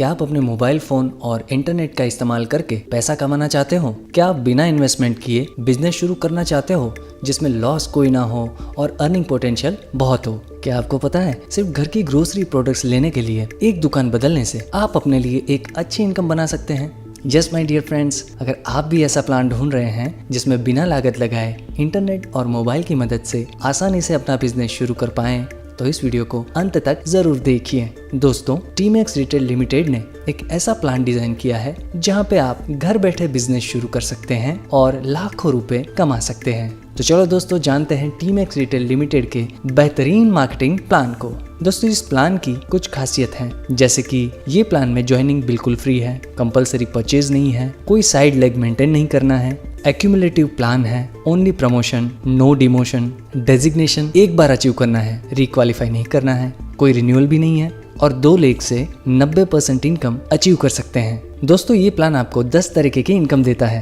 क्या आप अपने मोबाइल फोन और इंटरनेट का इस्तेमाल करके पैसा कमाना चाहते हो? क्या आप बिना इन्वेस्टमेंट किए बिजनेस शुरू करना चाहते हो जिसमें लॉस कोई ना हो और अर्निंग पोटेंशियल बहुत हो? क्या आपको पता है सिर्फ घर की ग्रोसरी प्रोडक्ट्स लेने के लिए एक दुकान बदलने से आप अपने लिए एक अच्छी इनकम बना सकते हैं? यस माय डियर फ्रेंड्स, अगर आप भी ऐसा प्लान ढूंढ रहे हैं जिसमें बिना लागत लगाए इंटरनेट और मोबाइल की मदद से आसानी से अपना बिजनेस शुरू कर पाएं, तो इस वीडियो को अंत तक जरूर देखिए। दोस्तों, टीमैक्स रिटेल लिमिटेड ने एक ऐसा प्लान डिजाइन किया है जहां पे आप घर बैठे बिजनेस शुरू कर सकते हैं और लाखों रुपए कमा सकते हैं। तो चलो दोस्तों, जानते हैं टीमैक्स रिटेल लिमिटेड के बेहतरीन मार्केटिंग प्लान को। दोस्तों, इस प्लान की कुछ खासियत हैं, जैसे कि ये प्लान में ज्वाइनिंग बिल्कुल फ्री है, कंपलसरी परचेज नहीं है, कोई साइड लेग मेंटेन नहीं करना है, एक्यूमुलेटिव प्लान है, only promotion, no demotion, designation एक बार अचीव करना है, रिक्वालिफाई नहीं करना है, कोई रिन्यूअल भी नहीं है और 2 लेग से 90% इनकम अचीव कर सकते हैं। दोस्तों, ये प्लान आपको 10 तरीके की इनकम देता है।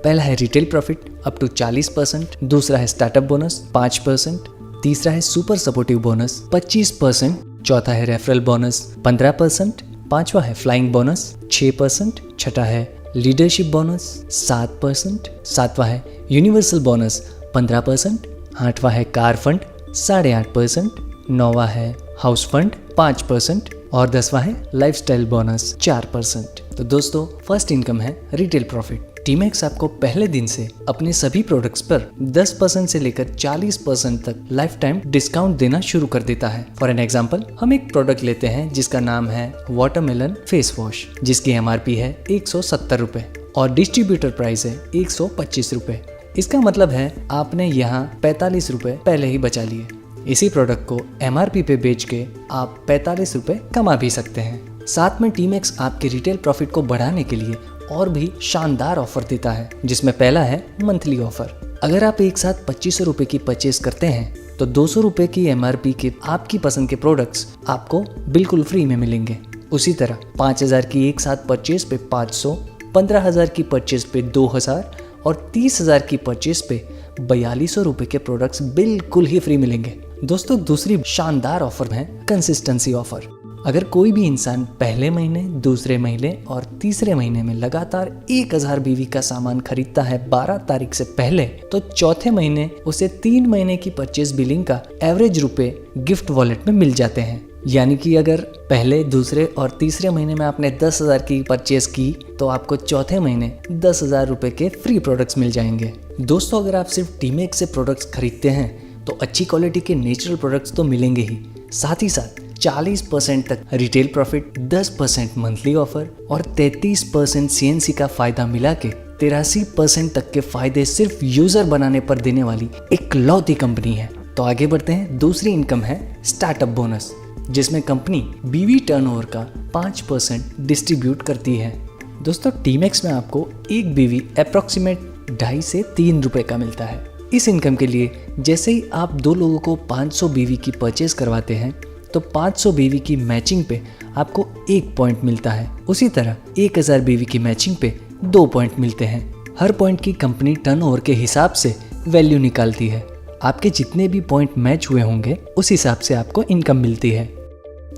पहला है रिटेल प्रॉफिट अप टू 40%, दूसरा है स्टार्टअप बोनस 5%, तीसरा है सुपर सपोर्टिव बोनस 25%, चौथा है रेफरल बोनस 15%, पांचवा है फ्लाइंग बोनस 6%, छठा है लीडरशिप बोनस 7%, सातवां है यूनिवर्सल बोनस 15%, आठवां है कार फंड 8.5%, नौवां है हाउस फंड 5% और 10वां है लाइफस्टाइल बोनस 4%। तो दोस्तों, फर्स्ट इनकम है रिटेल प्रॉफिट। टीमैक्स आपको पहले दिन से अपने सभी प्रोडक्ट्स पर 10% से लेकर 40% तक लाइफ टाइम डिस्काउंट देना शुरू कर देता है। फॉर एन एग्जांपल, हम एक प्रोडक्ट लेते हैं जिसका नाम है वाटरमेलन फेस वॉश, जिसकी MRP है 170 रुपए और डिस्ट्रीब्यूटर प्राइस है 125 रुपए। इसका मतलब है आपने यहाँ 45 रुपए पहले ही बचा लिए। इसी प्रोडक्ट को MRP पे बेच के आप 45 रुपए कमा भी सकते हैं। साथ में टीमैक्स आपके रिटेल प्रॉफिट को बढ़ाने के लिए और भी शानदार ऑफर देता है, जिसमें पहला है मंथली ऑफर। अगर आप एक साथ 2500 रुपए की परचेज करते हैं तो 200 रुपए की MRP के आपकी पसंद के प्रोडक्ट्स आपको बिल्कुल फ्री में मिलेंगे। उसी तरह 5000 की एक साथ परचेज पे 500, 15000 की परचेज पे 2000 और 30000 की परचेज पे 4200 रुपए के प्रोडक्ट्स बिल्कुल ही फ्री मिलेंगे। दोस्तों, दूसरी शानदार ऑफर है कंसिस्टेंसी ऑफर। अगर कोई भी इंसान पहले महीने, दूसरे महीने और तीसरे महीने में लगातार 1000 BV का सामान खरीदता है 12 तारीख से पहले, तो चौथे महीने उसे 3 महीने की परचेज बिलिंग का एवरेज रुपए गिफ्ट वॉलेट में मिल जाते हैं। यानी कि अगर पहले, दूसरे और तीसरे महीने में आपने 10,000 की परचेज की तो आपको चौथे महीने 10,000 रुपए के फ्री प्रोडक्ट्स मिल जाएंगे। दोस्तों, अगर आप सिर्फ टीमैक्स से प्रोडक्ट्स खरीदते हैं तो अच्छी क्वालिटी के नेचुरल प्रोडक्ट्स तो मिलेंगे ही, साथ ही साथ 40% तक रिटेल प्रॉफिट, 10% मंथली ऑफर और 33% CNC का फायदा मिला के 83% तक के फायदे सिर्फ यूजर बनाने पर देने वाली इकलौती कंपनी है। तो आगे बढ़ते हैं। दूसरी इनकम है स्टार्टअप बोनस, जिसमें कंपनी BV टर्नओवर का 5% डिस्ट्रीब्यूट करती है। दोस्तों, टीमैक्स में आपको एक BV अप्रोक्सीमेट 2.5 से 3 रुपए का मिलता है। इस इनकम के लिए जैसे ही आप 2 लोगों को 500 BV की परचेज करवाते हैं तो 500 BV की मैचिंग पे आपको 1 पॉइंट मिलता है। उसी तरह 1000 BV की मैचिंग पे 2 पॉइंट मिलते हैं। हर पॉइंट की कंपनी टर्नओवर के हिसाब से वैल्यू निकालती है। आपके जितने भी पॉइंट मैच हुए होंगे उस हिसाब से आपको इनकम मिलती है।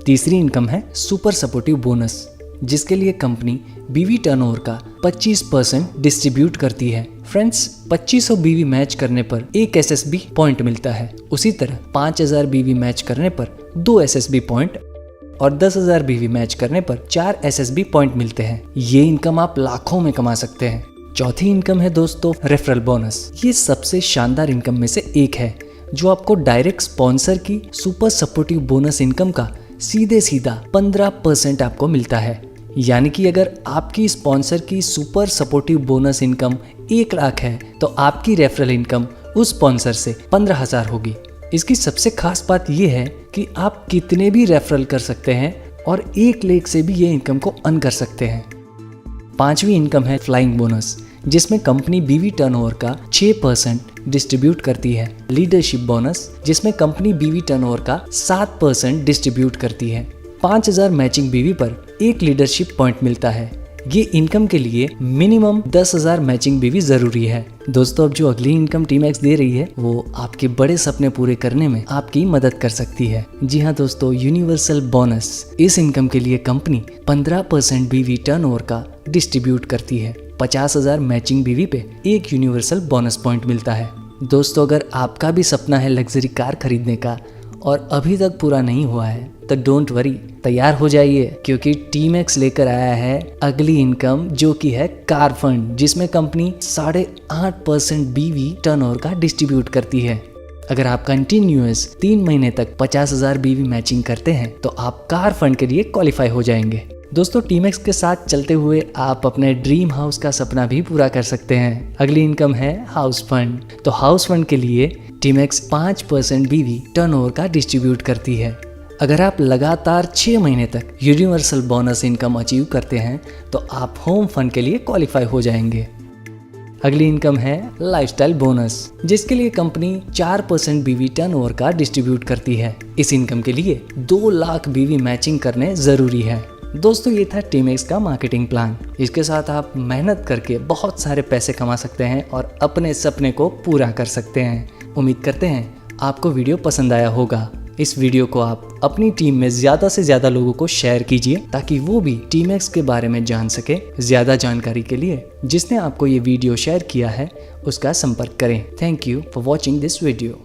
तीसरी इनकम है सुपर सपोर्टिव बोनस, जिसके लिए कंपनी BV टर्नओवर का 25% डिस्ट्रीब्यूट करती है। फ्रेंड्स, 2500 BV मैच करने पर 1 SSB पॉइंट मिलता है। उसी तरह 5000 BV मैच करने पर 2 SSB पॉइंट और 10,000 BV मैच करने पर 4 SSB पॉइंट मिलते हैं। ये इनकम आप लाखों में कमा सकते हैं। चौथी इनकम है दोस्तों रेफरल बोनस। ये सबसे शानदार इनकम में से एक है, जो आपको डायरेक्ट स्पॉन्सर की सुपर सपोर्टिव बोनस इनकम का सीधा 15% आपको मिलता है। यानी कि अगर आपकी स्पॉन्सर की super supportive bonus income 1 lakh है तो आपकी रेफरल इनकम उस स्पॉन्सर से 15,000 होगी। इसकी सबसे खास बात यह है कि आप कितने भी रेफरल कर सकते हैं और 1 लेख से भी ये इनकम को अर्न कर सकते हैं। पांचवी इनकम है फ्लाइंग बोनस, जिसमें कंपनी BV टर्नओवर का 6% डिस्ट्रीब्यूट करती है। लीडरशिप बोनस, जिसमें कंपनी BV टर्नओवर का 7% डिस्ट्रीब्यूट करती है। 5000 मैचिंग BV पर 1 लीडरशिप पॉइंट मिलता है। ये इनकम के लिए मिनिमम 10,000 मैचिंग बीवी जरूरी है। दोस्तों अब जो अगली इनकम टीमैक्स दे रही है वो आपके बड़े सपने पूरे करने में आपकी मदद कर सकती है। जी हाँ दोस्तों, यूनिवर्सल बोनस। इस इनकम के लिए कंपनी 15% बीवी टर्नओवर का डिस्ट्रीब्यूट करती है। 50,000 मैचिंग बीवी पे एक यूनिवर्सल बोनस पॉइंट मिलता है। दोस्तों अगर आपका भी सपना है लग्जरी कार खरीदने का और अभी तक पूरा नहीं हुआ है तो डोंट वरी, तैयार हो जाइए, क्योंकि टीमैक्स लेकर आया है अगली इनकम जो कि है कार फंड, जिसमें कंपनी 8.5% बीवी टर्नओवर का डिस्ट्रीब्यूट करती है। अगर आप कंटिन्यूअस 3 महीने तक 50,000 बीवी मैचिंग करते हैं तो आप कार फंड के लिए क्वालिफाई हो जाएंगे। दोस्तों टीमैक्स के साथ चलते हुए आप अपने ड्रीम हाउस का सपना भी पूरा कर सकते हैं। अगली इनकम है हाउस फंड। तो हाउस फंड के लिए टीमैक्स 5% बीवी टर्नओवर का डिस्ट्रीब्यूट करती है। अगर आप लगातार 6 महीने तक यूनिवर्सल बोनस इनकम अचीव करते हैं तो आप होम फंड के लिए क्वालिफाई हो जाएंगे। अगली इनकम है लाइफस्टाइल बोनस, जिसके लिए कंपनी 4% बीवी टर्नओवर का डिस्ट्रीब्यूट करती है। इस इनकम के लिए 2 लाख बीवी मैचिंग करने जरूरी है। दोस्तों ये था टीमैक्स का मार्केटिंग प्लान। इसके साथ आप मेहनत करके बहुत सारे पैसे कमा सकते हैं और अपने सपने को पूरा कर सकते हैं। उम्मीद करते हैं आपको वीडियो पसंद आया होगा। इस वीडियो को आप अपनी टीम में ज़्यादा से ज़्यादा लोगों को शेयर कीजिए ताकि वो भी टीमैक्स के बारे में जान सके। ज़्यादा जानकारी के लिए जिसने आपको ये वीडियो शेयर किया है उसका संपर्क करें। Thank you for watching this video.